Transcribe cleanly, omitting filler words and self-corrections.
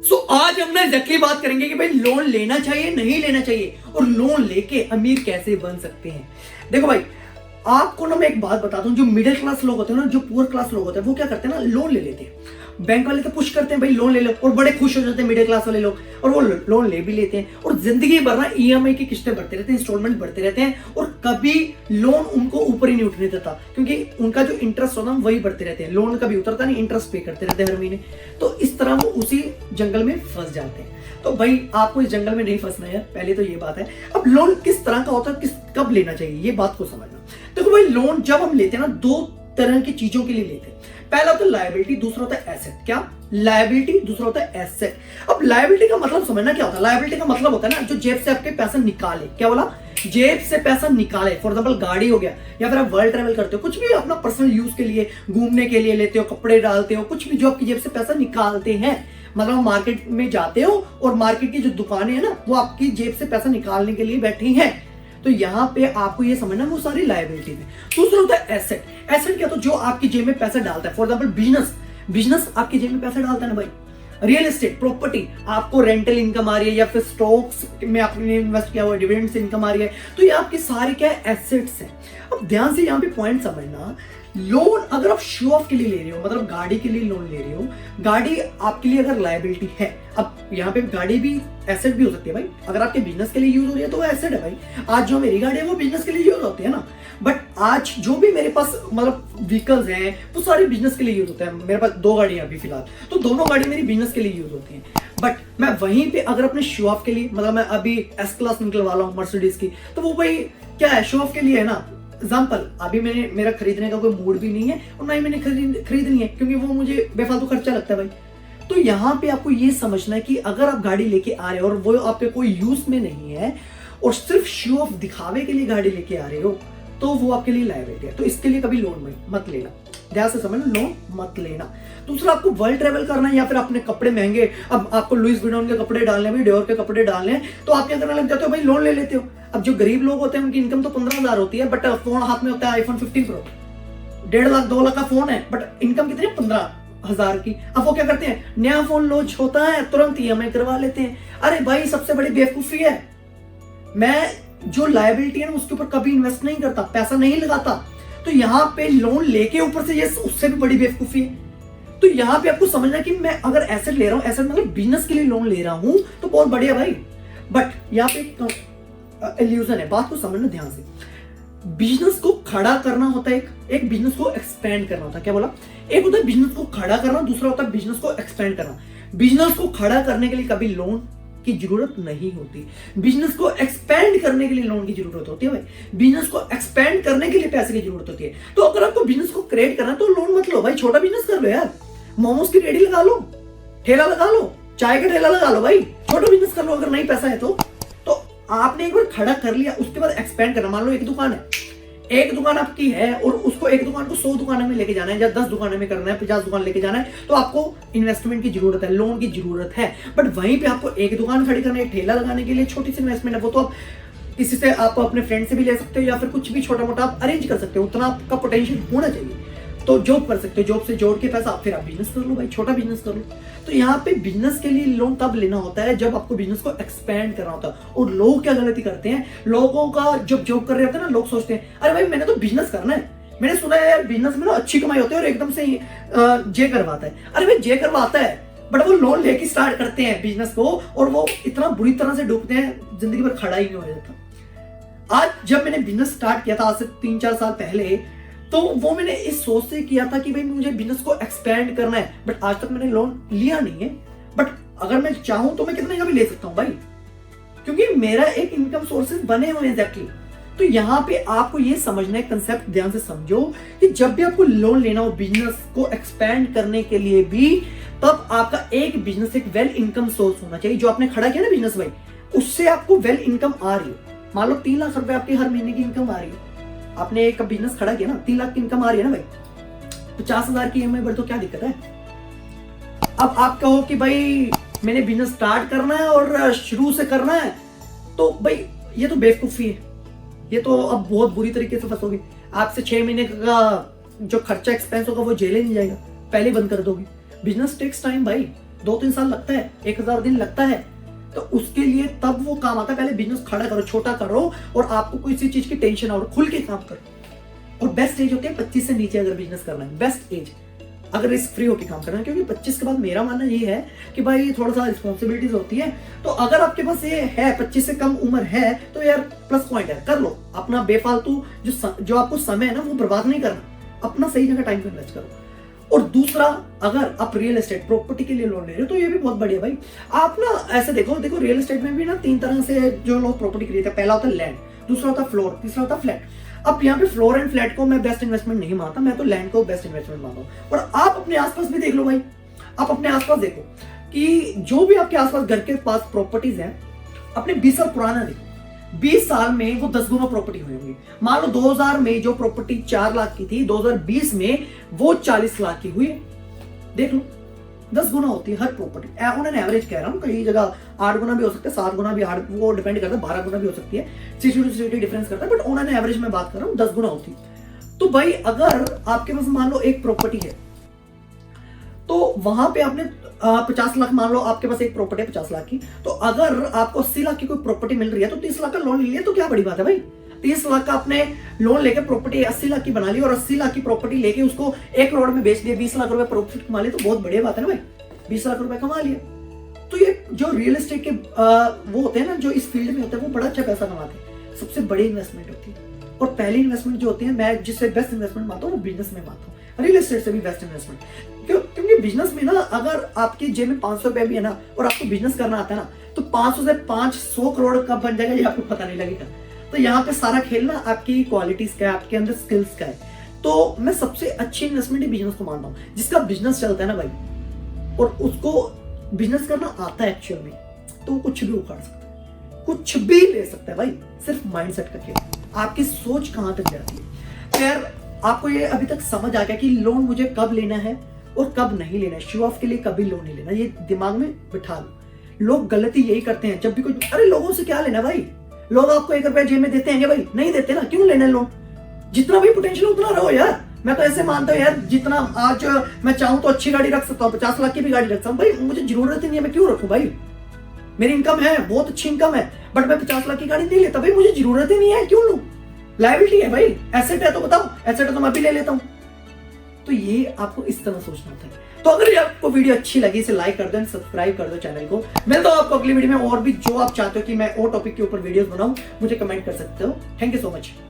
आज हम ना एग्जैक्टली बात करेंगे कि भाई लोन लेना चाहिए नहीं लेना चाहिए और लोन लेके अमीर कैसे बन सकते हैं। देखो भाई, आपको ना मैं एक बात बताता हूँ, जो मिडिल क्लास लोग होते हैं ना, जो पुअर क्लास लोग होते हैं, वो क्या करते हैं ना, लोन ले लेते हैं। बैंक वाले तो पुश करते हैं भाई लोन ले लो, और बड़े खुश हो जाते हैं मिडिल क्लास वाले लोग, और वो लोन ले भी लेते हैं और जिंदगी भर ना ईएमआई की किस्तें भरते रहते हैं, इंस्टॉलमेंट भरते रहते हैं, और कभी लोन उनको ऊपर ही नहीं उठने देता, क्योंकि उनका जो इंटरेस्ट होता है वही भरते रहते हैं, लोन कभी उतरता नहीं, इंटरेस्ट पे करते रहते हैं हर महीने। तो इस तरह वो उसी जंगल में फंस जाते हैं। तो भाई आपको इस जंगल में नहीं फंसना है, पहले तो ये बात है। अब लोन किस तरह का होता है, कब लेना चाहिए, ये बात को समझना। देखो भाई, लोन जब हम लेते हैं ना, दो तरह की चीजों के लिए लेते हैं। पहला होता है लायबिलिटी, दूसरा होता है एसेट। क्या? लायबिलिटी, दूसरा होता है एसेट। अब लायबिलिटी का मतलब समझना क्या होता है। लायबिलिटी का मतलब होता है ना, जो जेब से आपके पैसा निकाले। क्या बोला? जेब से पैसा निकाले। फॉर एग्जाम्पल गाड़ी हो गया, या फिर आप वर्ल्ड ट्रेवल करते हो, कुछ भी अपना पर्सनल यूज के लिए, घूमने के लिए लेते हो, कपड़े डालते हो, कुछ भी जो आपकी जेब से पैसा निकालते हैं, मतलब मार्केट में जाते हो और मार्केट की जो दुकानें हैं ना, वो आपकी जेब से पैसा निकालने के लिए बैठी हैं। तो यहाँ पे आपको ये समझना, वो सारी लायबिलिटी है। दूसरा होता है एसेट। एसेट क्या? तो जो आपकी जेब में पैसा डालता है। फॉर एग्जाम्पल बिजनेस आपकी जेब में पैसा डालता है ना भाई। रियल एस्टेट, प्रॉपर्टी, आपको रेंटल इनकम आ रही है, या फिर स्टॉक्स में आपने इन्वेस्ट किया हुआ डिविडेंड से इनकम आ रही है, तो ये आपके सारे क्या है, एसेट्स हैं। अब ध्यान से यहाँ पे पॉइंट समझना, लोन अगर आप शो ऑफ के लिए ले रहे हो, मतलब गाड़ी के लिए लोन ले रहे हो, गाड़ी आपके लिए अगर लायबिलिटी है, अब यहाँ पे गाड़ी भी एसेट भी हो सकती है भाई। अगर आपके बिजनेस के लिए यूज हो रही है तो वो एसेट है भाई। आज जो मेरी गाड़ी है वो बिजनेस के लिए यूज होती है ना, बट आज जो भी मेरे पास मतलब व्हीकल्स हैं वो सारे बिजनेस के लिए यूज होते हैं। मेरे पास 2 गाड़ियां अभी फिलहाल, तो दोनों गाड़ी मेरी बिजनेस के लिए यूज होती हैं। बट मैं वहीं पे अगर अपने शो ऑफ के लिए, मतलब मैं अभी एस क्लास निकलवा रहा हूँ मर्सिडीज की, तो वो भाई क्या है, शो ऑफ के लिए है ना। एग्जाम्पल, अभी मेरा खरीदने का कोई मूड भी नहीं है और ना ही मैंने खरीदनी है, क्योंकि वो मुझे बेफालतू खर्चा लगता है भाई। तो यहाँ पे आपको ये समझना है कि अगर आप गाड़ी लेके आ रहे हो और वो आपके कोई यूज में नहीं है और सिर्फ शो ऑफ दिखावे के लिए गाड़ी लेके आ रहे हो, तो वो आपके लिए लायबिलिटी है। तो इसके लिए कभी लोन मत लेना, ध्यान से समझना, लोन मत लेना। दूसरा, आपको वर्ल्ड ट्रेवल करना है या फिर अपने कपड़े महंगे, अब आपको लुइस विटॉन के कपड़े डालने हैं, डियोर के कपड़े डालने हैं, तो आप क्या करने लग जाते हो भाई, लोन ले लेते हो। अब जो गरीब लोग होते हैं उनकी इनकम तो 15,000 होती है, बट फोन हाथ में होता है आईफोन 15 प्रो, 1.5 लाख 2 लाख का फोन है, बट इनकम कितनी है, 15,000 की। अब वो क्या करते हैं, नया फोन लॉन्च होता है तुरंत ईएमआई करवा लेते हैं। अरे भाई, सबसे बड़ी बेवकूफी है। मैं जो लायबिलिटी है ना उसके ऊपर कभी इन्वेस्ट नहीं करता, पैसा नहीं लगाता। तो यहाँ पे लोन लेके ऊपर से ये उससे भी बड़ी बेवकूफी है। तो यहाँ पे आपको समझना कि मैं अगर एसेट ले रहा हूँ, एसेट मतलब बिजनेस के लिए लोन ले रहा हूँ, तो बहुत बढ़िया भाई। बट यहाँ पे इल्यूजन है, बात को समझना ध्यान से। बिजनेस को खड़ा करना होता है, एक बिजनेस को एक्सपेंड करना होता है। क्या बोला? एक होता है बिजनेस को खड़ा करना, दूसरा होता है बिजनेस को एक्सपेंड करना। बिजनेस को खड़ा करने के लिए कभी लोन की जरूरत नहीं होती, बिजनेस को एक्सपेंड करने के लिए लोन की जरूरत होती है भाई। बिजनेस को एक्सपेंड करने के लिए पैसे की जरूरत होती है। तो अगर आपको बिजनेस को क्रिएट करना है तो लोन मत लो भाई, छोटा बिजनेस कर लो यार, मोमोज की रेडी लगा लो, ठेला लगा लो, चाय का ठेला लगा लो भाई, छोटा बिजनेस कर लो अगर नहीं पैसा है तो। आपने एक बार खड़ा कर लिया, उसके बाद एक्सपेंड करना। मान लो एक दुकान है, एक दुकान आपकी है और उसको एक दुकान को 100 दुकानों में लेके जाना है, या 10 दुकानों में करना है, 50 दुकान लेके जाना है, तो आपको इन्वेस्टमेंट की जरूरत है, लोन की जरूरत है। बट वहीं पे आपको एक दुकान खड़ी करना है, ठेला लगाने के लिए छोटी सी इन्वेस्टमेंट है, वो तो आप किसी से, आप अपने फ्रेंड से भी ले सकते हो, या फिर कुछ भी छोटा मोटा आप अरेंज कर सकते हो, उतना आपका पोटेंशियल होना चाहिए। तो जॉब कर सकते हो, जॉब से जोड़ के पैसा फिर आप बिजनेस कर लो भाई, छोटा बिजनेस कर लो। तो यहाँ पे बिजनेस के लिए लोन तब लेना होता है जब आपको बिजनेस को एक्सपेंड करना होता है। और लोग क्या गलती करते हैं, लोगों का जब जॉब कर रहे होते हैं ना, लोग सोचते हैं अरे भाई मैंने तो बिजनेस करना है, मैंने सुना है यार बिजनेस में ना अच्छी कमाई होती है, और एकदम से जे करवाता है। अरे भाई जे करवाता है, बट वो लोन लेके स्टार्ट करते हैं बिजनेस को, और वो इतना बुरी तरह से डूबते हैं, जिंदगी भर खड़ा ही नहीं हो जाता। आज जब मैंने बिजनेस स्टार्ट किया था, आज से 3-4 साल पहले, तो वो मैंने इस सोच से किया था कि भाई मुझे बिजनेस को एक्सपेंड करना है, बट आज तक मैंने लोन लिया नहीं है। बट अगर मैं चाहूं तो मैं कितने का भी ले सकता हूं भाई, क्योंकि मेरा एक इनकम सोर्सेज बने हुए हैं एग्जैक्टली। तो यहाँ पे आपको ये समझना है, कंसेप्ट ध्यान से समझो, कि जब भी आपको लोन लेना हो बिजनेस को एक्सपेंड करने के लिए भी, तब आपका एक बिजनेस, एक वेल इनकम सोर्स होना चाहिए। जो आपने खड़ा किया ना बिजनेस भाई, उससे आपको वेल इनकम आ रही है। मान लो 3 लाख रुपए आपकी हर महीने की इनकम आ रही है, आपने एक बिजनेस खड़ा किया ना, 3 लाख की इनकम आ रही है ना भाई, 50,000 की ईएमआई भर, तो क्या दिक्कत है। अब आप कहो कि भाई मैंने बिजनेस स्टार्ट करना है और शुरू से करना है, तो भाई ये तो बेवकूफी है, ये तो अब बहुत बुरी तरीके से फंसोगे। आपसे 6 महीने का जो खर्चा एक्सपेंस होगा वो जेल ही नहीं जाएगा, पहले बंद कर दोगे। बिजनेस टेक्स टाइम भाई, 2-3 साल लगता है, 1000 दिन लगता है। तो उसके लिए तब वो काम आता है। पहले बिजनेस खड़ा करो, छोटा करो, और आपको किसी चीज की टेंशन और खुल के काम करो। और बेस्ट एज होती है 25 से नीचे अगर बिजनेस करना है, बेस्ट एज अगर रिस्क फ्री होकर काम करना है। क्योंकि 25 के बाद मेरा मानना ये है कि भाई थोड़ा सा रिस्पॉन्सिबिलिटीज होती है। तो अगर आपके पास ये है, 25 से कम उम्र है, तो यार प्लस पॉइंट है, कर लो। अपना बेफालतू जो आपको समय है ना वो बर्बाद नहीं करना, अपना सही जगह टाइम को इन्वेस्ट करो। और दूसरा, अगर आप रियल एस्टेट प्रॉपर्टी के लिए लोन ले रहे हो तो ये भी बहुत बढ़िया भाई। आप ना ऐसे देखो रियल एस्टेट में भी ना 3 तरह से जो लोग प्रॉपर्टी खरीदते हैं। पहला होता है लैंड, दूसरा होता है फ्लोर, तीसरा होता है फ्लैट। अब यहाँ पे फ्लोर एंड फ्लैट को मैं बेस्ट इन्वेस्टमेंट नहीं मानता, मैं तो लैंड को बेस्ट इन्वेस्टमेंट मानता हूँ। और आप अपने आसपास भी देख लो भाई, आप अपने आसपास देखो कि जो भी आपके आसपास घर के पास प्रॉपर्टीज है, अपने 20 साल पुराना देखो, 20 साल में वो 10 गुना प्रॉपर्टी हुई होंगी। मान लो 2000 में जो प्रॉपर्टी 4 लाख की थी, 2020 में वो 40 लाख की हुई। देख लो 10 गुना होती है हर प्रॉपर्टी। ऑन एन एवरेज कह रहा हूँ, कई जगह 8 गुना भी हो सकता है, 7 गुना भी, वो डिपेंड करता है, 12 गुना भी हो सकती है, सिटी टू सिटी डिफरेंस करता है, बट ऑन एन एवरेज में बात कर रहा हूँ 10 गुना होती है। तो भाई अगर आपके पास मान लो एक प्रॉपर्टी है, तो वहां पे आपने 50 लाख, मान लो आपके पास एक प्रॉपर्टी है 50 लाख की, तो अगर आपको 80 लाख की कोई प्रॉपर्टी मिल रही है तो 30 लाख का लोन ले लिया तो क्या बड़ी बात है भाई। 30 लाख का आपने लोन लेकर प्रॉपर्टी 80 लाख की बना ली, और 80 लाख की प्रॉपर्टी लेके उसको 1 करोड़ में बेच दिया, 20 लाख रुपए प्रॉफिट कमा लिया, तो बहुत बढ़िया बात है ना भाई, 20 लाख रुपए कमा लिया। तो ये जो रियल एस्टेट के वो होते हैं ना, जो इस फील्ड में होते हैं, वो बड़ा अच्छा पैसा कमाते हैं, सबसे बड़ी इन्वेस्टमेंट होती है। और पहली इन्वेस्टमेंट जो होती है, मैं जिससे बेस्ट इन्वेस्टमेंट मानता हूँ वो बिजनेस में मानता हूँ, रियल एस्टेट से भी बेस्ट इन्वेस्टमेंट। क्योंकि बिजनेस में ना अगर आपकी जेब में 500 रुपए भी है ना, और आपको बिजनेस करना आता है ना, तो 500 से 500 करोड़ कब बन जाएगा ये आपको पता नहीं लगेगा। तो यहाँ पे सारा खेल ना आपकी क्वालिटीज का है, आपके अंदर स्किल्स का है। तो मैं सबसे अच्छी इन्वेस्टमेंट ही बिजनेस को मानता हूँ, जिसका बिजनेस चलता है ना भाई, और उसको बिजनेस करना आता है एक्चुअल में, तो कुछ भी उखाड़ सकता है, कुछ भी ले सकता है भाई। सिर्फ माइंडसेट का खेल, आपकी सोच कहां तक जाती है। फिर आपको ये अभी तक समझ आ गया कि लोन मुझे कब लेना है और कब नहीं लेना है। शो ऑफ के लिए कभी लोन नहीं लेना, ये दिमाग में बिठा लो। लोग गलती यही करते हैं, जब भी कोई, अरे लोगों से क्या लेना भाई, लोग आपको 1 रुपया जेब में देते हैं भाई, नहीं देते ना, क्यों लेना लोन। जितना भी पोटेंशियल उतना रहो यार। मैं तो ऐसे मानता हूँ यार, जितना आज मैं चाहूं तो अच्छी गाड़ी रख सकता हूँ, 50 लाख की भी गाड़ी रख सकता हूँ भाई, मुझे जरूरत ही नहीं है, मैं क्यों रखूं भाई। मेरी इनकम है, बहुत अच्छी इनकम है, बट मैं 50 लाख की गाड़ी नहीं लेता भाई, मुझे जरूरत ही नहीं है, क्यों लूं। लायबिलिटी है भाई, एसेट है तो बताओ, एसेट है तो मैं भी ले लेता हूं। तो ये आपको इस तरह सोचना होता है। तो अगर ये आपको वीडियो अच्छी लगी, इसे लाइक कर दो, सब्सक्राइब कर दो चैनल को। मिलता हूं आपको अगली वीडियो में, और भी जो आप चाहते हो कि मैं और टॉपिक के ऊपर वीडियोस बनाऊं, मुझे कमेंट कर सकते हो। Thank you so much.